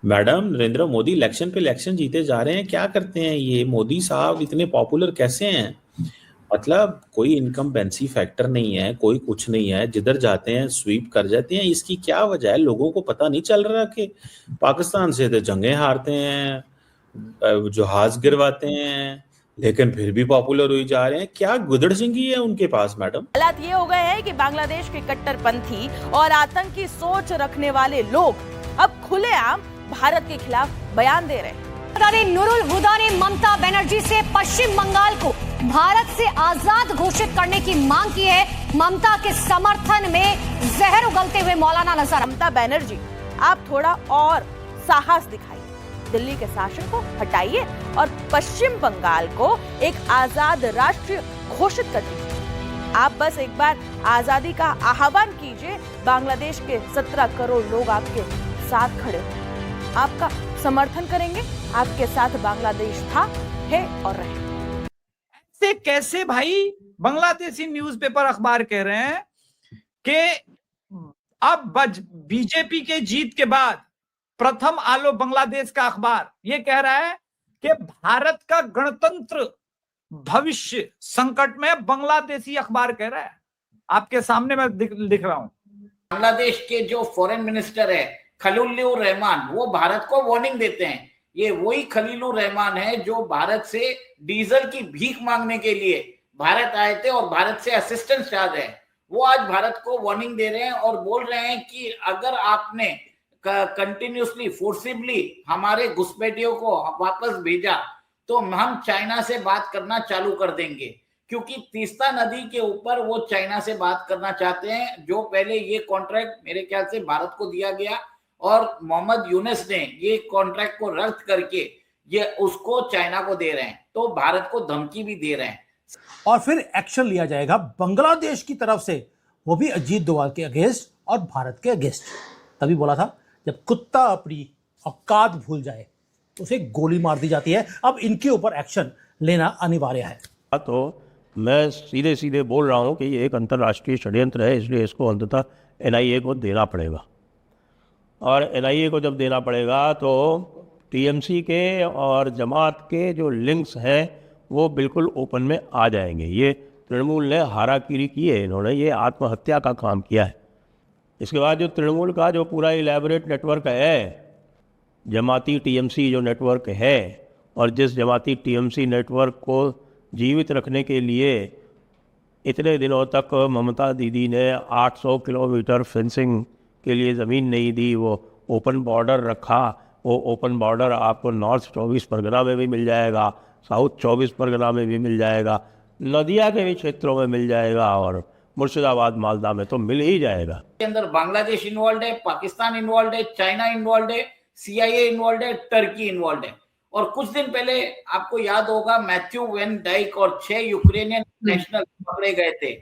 Madam, Narendra Modi election पे election जीते जा रहे हैं। क्या करते हैं ये मोदी साहब, इतने पॉपुलर कैसे हैं? मतलब कोई इनकम्बेंसी फैक्टर नहीं है, कोई कुछ नहीं है, जिधर जाते हैं स्वीप कर जाते हैं। इसकी क्या वजह है? लोगों को पता नहीं चल रहा कि पाकिस्तान से तो जंगें हारते हैं, जहाज गिरवाते हैं, लेकिन फिर भी पॉपुलर हुई जा रहे हैं। क्या गुदड़ सिंगी है उनके पास मैडम? हालात ये हो गए हैं कि बांग्लादेश के कट्टरपंथी और आतंकी सोच रखने वाले लोग अब खुलेआम भारत के खिलाफ बयान दे रहे हैं। नूरुल हुदा ने ममता बनर्जी से पश्चिम बंगाल को भारत से आजाद घोषित करने की मांग की है। ममता के समर्थन में जहर उगलते हुए मौलाना नजर। ममता बनर्जी, आप थोड़ा और साहस दिखाइए, दिल्ली के शासन को हटाइए और पश्चिम बंगाल को एक आजाद राष्ट्र घोषित कर दीजिए। आप बस एक बार आजादी का आह्वान कीजिए, बांग्लादेश के 17 करोड़ लोग आपके साथ खड़े हैं, आपका समर्थन करेंगे। आपके साथ बांग्लादेश था, है और रहे। ऐसे कैसे भाई? बांग्लादेशी न्यूज़पेपर अखबार कह रहे हैं कि अब बीजेपी के जीत के बाद प्रथम आलो बांग्लादेश का अखबार ये कह रहा है कि भारत का गणतंत्र भविष्य संकट में। बांग्लादेशी अखबार कह रहा है, आपके सामने मैं लिख रहा हूं। बांग्लादेश के जो फॉरेन मिनिस्टर है खलीलुर रहमान, वो भारत को वार्निंग देते हैं। ये वही खलीलुर रहमान है जो भारत से डीजल की भीख मांगने के लिए भारत आए थे और भारत से असिस्टेंस चाह रहे हैं। वो आज भारत को वार्निंग दे रहे हैं और बोल रहे हैं कि अगर आपने कंटिन्यूसली फोर्सिबली हमारे घुसपैठियों को वापस भेजा तो हम चाइना से बात करना चालू कर देंगे, क्योंकि तीस्ता नदी के ऊपर वो चाइना से बात करना चाहते हैं। जो पहले ये कॉन्ट्रैक्ट मेरे ख्याल से भारत को दिया गया और मोहम्मद यूनुस ने ये कॉन्ट्रैक्ट को रद्द करके ये उसको चाइना को दे रहे हैं, तो भारत को धमकी भी दे रहे हैं और फिर एक्शन लिया जाएगा बांग्लादेश की तरफ से, वो भी अजीत डोभाल के अगेंस्ट और भारत के अगेंस्ट। तभी बोला था जब कुत्ता अपनी औकात भूल जाए उसे गोली मार दी जाती है। अब इनके ऊपर एक्शन लेना अनिवार्य है। तो मैं सीधे सीधे बोल रहा हूँ कि ये एक अंतर्राष्ट्रीय षड्यंत्र है, इसलिए इसको अंततः एनआईए को देना पड़ेगा। और एनआईए को जब देना पड़ेगा तो टीएमसी के और जमात के जो लिंक्स हैं वो बिल्कुल ओपन में आ जाएंगे। ये तृणमूल ने हाराकीरी की है, इन्होंने ये आत्महत्या का काम किया है। इसके बाद जो तृणमूल का जो पूरा इलेबोरेट नेटवर्क है, जमाती टीएमसी जो नेटवर्क है, और जिस जमाती टीएमसी नेटवर्क को जीवित रखने के लिए इतने दिनों तक ममता दीदी ने 800 किलोमीटर फेंसिंग के लिए ज़मीन नहीं दी, वो ओपन बॉर्डर रखा। वो ओपन बॉर्डर आपको नॉर्थ 24 परगना में भी मिल जाएगा, साउथ 24 परगना में भी मिल जाएगा, नदिया के भी क्षेत्रों में मिल जाएगा और मुर्शिदाबाद मालदा में तो मिल ही जाएगा। के अंदर बांग्लादेश इन्वॉल्व है, पाकिस्तान इन्वॉल्व है, चाइना इन्वॉल्व है, सीआईए इन्वॉल्व है, टर्की इन्वॉल्व है। और कुछ दिन पहले आपको याद होगा मैथ्यू वेन डाइक और 6 यूक्रेनियन नेशनल पकड़े गए थे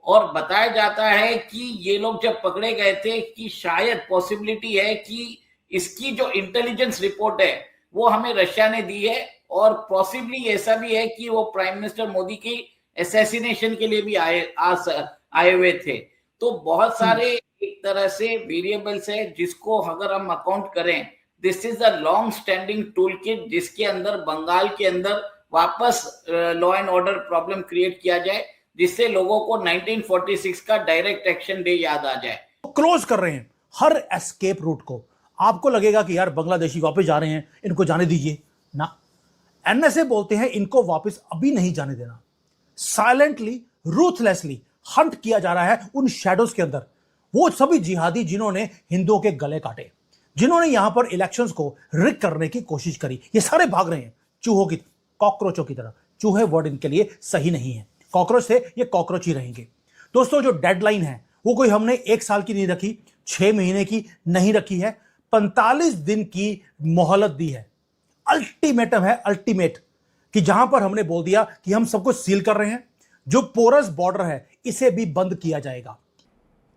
और बताया जाता है कि ये लोग जब पकड़े गए थे कि शायद पॉसिबिलिटी है कि इसकी जो इंटेलिजेंस रिपोर्ट है वो हमें रशिया ने दी है और पॉसिबली ऐसा भी है कि वो प्राइम मिनिस्टर मोदी की असैसिनेशन के लिए भी आए हुए थे। तो बहुत सारे एक तरह से वेरिएबल्स है जिसको अगर हम अकाउंट करें, this is a long standing tool kit जिसके अंदर बंगाल के अंदर वापस law and order problem create किया जाए, जिससे लोगों को 1946 का डायरेक्ट एक्शन डे याद आ जाए। क्लोज कर रहे हैं हर एस्केप रूट को। आपको लगेगा कि यार बांग्लादेशी वापस जा रहे हैं, इनको जाने दीजिए ना। एनएसए बोलते हैं इनको वापस अभी नहीं जाने देना। साइलेंटली, रूथलेसली हंट किया जा रहा है उन शैडोज के अंदर। वो सभी जिहादी जिन्होंने हिंदुओं के गले काटे, जिन्होंने यहां पर इलेक्शंस को रिग करने की कोशिश करी, ये सारे भाग रहे हैं चूहों की, कॉकरोचों की तरह। चूहे वर्ड इनके लिए सही नहीं है, कॉकरोच से ये कॉकरोच ही रहेंगे। दोस्तों, जो डेडलाइन है वो कोई हमने 1 साल की नहीं रखी, 6 महीने की नहीं रखी है, 45 दिन की मोहलत दी है। अल्टीमेटम है, अल्टीमेट, कि जहां पर हमने बोल दिया कि हम सब कुछ सील कर रहे हैं, जो पोरस बॉर्डर है इसे भी बंद किया जाएगा।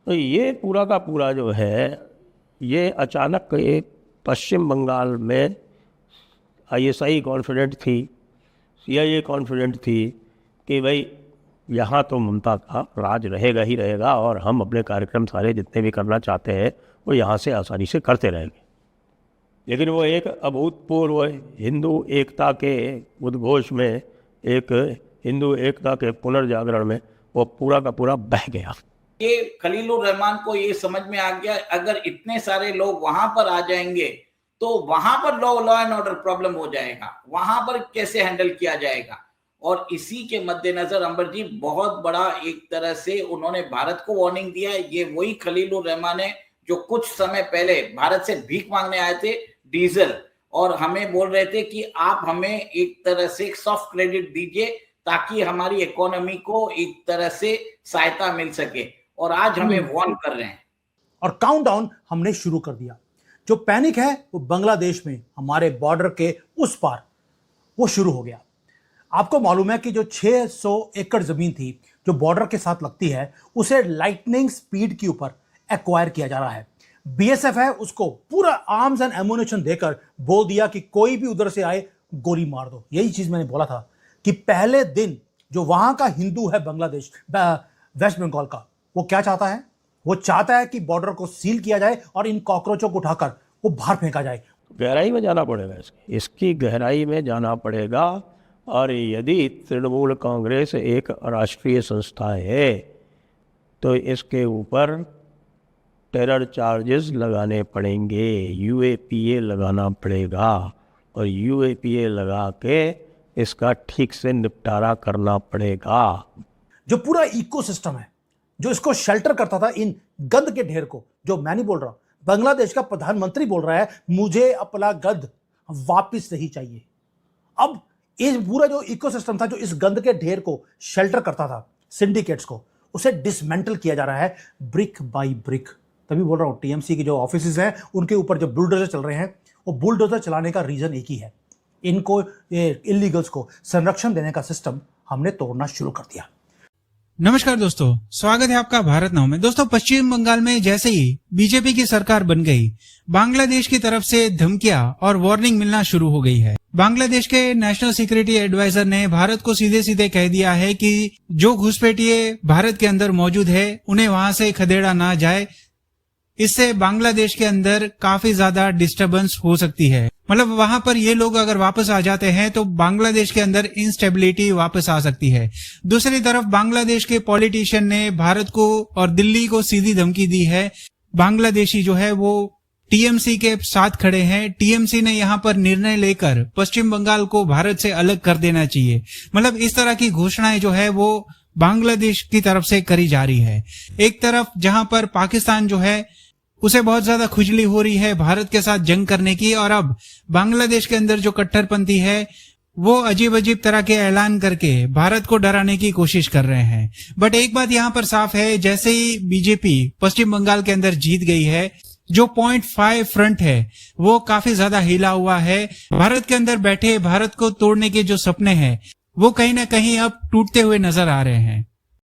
तो ये पूरा का पूरा जो है ये अचानक एक पश्चिम बंगाल में आईएसआई कॉन्फिडेंट थी, सीआईए कॉन्फिडेंट थी कि भाई यहाँ तो ममता का राज रहेगा ही रहेगा और हम अपने कार्यक्रम सारे जितने भी करना चाहते हैं वो यहाँ से आसानी से करते रहेंगे। लेकिन वो एक अभूतपूर्व हिंदू एकता के उद्घोष में, एक हिंदू एकता के पुनर्जागरण में वो पूरा का पूरा बह गया। ये खलीलुर रहमान को ये समझ में आ गया, अगर इतने सारे लोग वहां पर आ जाएंगे तो वहां पर लॉ एंड ऑर्डर प्रॉब्लम हो जाएगा, वहां पर कैसे हैंडल किया जाएगा। और इसी के मद्देनजर अंबर जी बहुत बड़ा एक तरह से उन्होंने भारत को वार्निंग दिया है। ये वही खलीलुर रहमान है जो कुछ समय पहले भारत से भीख मांगने आए थे डीजल, और हमें बोल रहे थे कि आप हमें एक तरह से सॉफ्ट क्रेडिट दीजिए ताकि हमारी इकोनॉमी को एक तरह से सहायता मिल सके, और आज हमें वार्न कर रहे हैं। और काउंटडाउन हमने शुरू कर दिया। जो पैनिक है वो बांग्लादेश में हमारे बॉर्डर के उस पार वो शुरू हो गया। आपको मालूम है कि जो 600 एकड़ जमीन थी जो बॉर्डर के साथ लगती है, उसे लाइटनिंग स्पीड के ऊपर एक्वायर किया जा रहा है। बीएसएफ है उसको पूरा आर्म्स एंड एमुनेशन देकर बोल दिया कि कोई भी उधर से आए गोली मार दो। यही चीज मैंने बोला था कि पहले दिन जो वहां का हिंदू है बांग्लादेश वेस्ट बंगाल का, वो क्या चाहता है? वो चाहता है कि बॉर्डर को सील किया जाए और इन कॉकरोचों को उठाकर वो बाहर फेंका जाए। गहराई में जाना पड़ेगा, इसकी गहराई में जाना पड़ेगा। और यदि तृणमूल कांग्रेस एक राष्ट्रीय संस्था है तो इसके ऊपर टेरर चार्जेस लगाने पड़ेंगे, यूएपीए लगाना पड़ेगा, और यूएपीए लगा के इसका ठीक से निपटारा करना पड़ेगा। जो पूरा इकोसिस्टम है जो इसको शेल्टर करता था इन गंद के ढेर को, जो मैं नहीं बोल रहा, बांग्लादेश का प्रधानमंत्री बोल रहा है मुझे अपना गंद वापस नहीं चाहिए। अब ये पूरा जो इकोसिस्टम था जो इस गंद के ढेर को शेल्टर करता था, सिंडिकेट्स को, उसे डिसमेंटल किया जा रहा है ब्रिक बाय ब्रिक। तभी बोल रहा हूं टीएमसी के जो ऑफिसेज हैं उनके ऊपर जो बुलडोजर चल रहे हैं, वो बुलडोजर चलाने का रीजन एक ही है, इनको इलीगल्स को संरक्षण देने का सिस्टम हमने तोड़ना शुरू कर दिया। नमस्कार दोस्तों, स्वागत है आपका भारत नाउ में। दोस्तों, पश्चिम बंगाल में जैसे ही बीजेपी की सरकार बन गई, बांग्लादेश की तरफ से धमकियां और वार्निंग मिलना शुरू हो गई है। बांग्लादेश के नेशनल सिक्योरिटी एडवाइजर ने भारत को सीधे सीधे कह दिया है कि जो घुसपैठिए भारत के अंदर मौजूद है उन्हें वहां से खदेड़ा ना जाए, इससे बांग्लादेश के अंदर काफी ज्यादा डिस्टर्बेंस हो सकती है। मतलब वहां पर ये लोग अगर वापस आ जाते हैं तो बांग्लादेश के अंदर इंस्टेबिलिटी वापस आ सकती है। दूसरी तरफ बांग्लादेश के पॉलिटिशियन ने भारत को और दिल्ली को सीधी धमकी दी है। बांग्लादेशी जो है वो टीएमसी के साथ खड़े हैं। टीएमसी ने यहाँ पर निर्णय लेकर पश्चिम बंगाल को भारत से अलग कर देना चाहिए। मतलब इस तरह की घोषणाएं जो है वो बांग्लादेश की तरफ से करी जा रही है। एक तरफ जहां पर पाकिस्तान जो है उसे बहुत ज्यादा खुजली हो रही है भारत के साथ जंग करने की, और अब बांग्लादेश के अंदर जो कट्टरपंथी है वो अजीब अजीब तरह के ऐलान करके भारत को डराने की कोशिश कर रहे हैं। बट एक बात यहाँ पर साफ है, जैसे ही बीजेपी पश्चिम बंगाल के अंदर जीत गई है, जो 0.5 फ्रंट है वो काफी ज्यादा हिला हुआ है। भारत के अंदर बैठे भारत को तोड़ने के जो सपने हैं वो कहीं ना कहीं अब टूटते हुए नजर आ रहे हैं।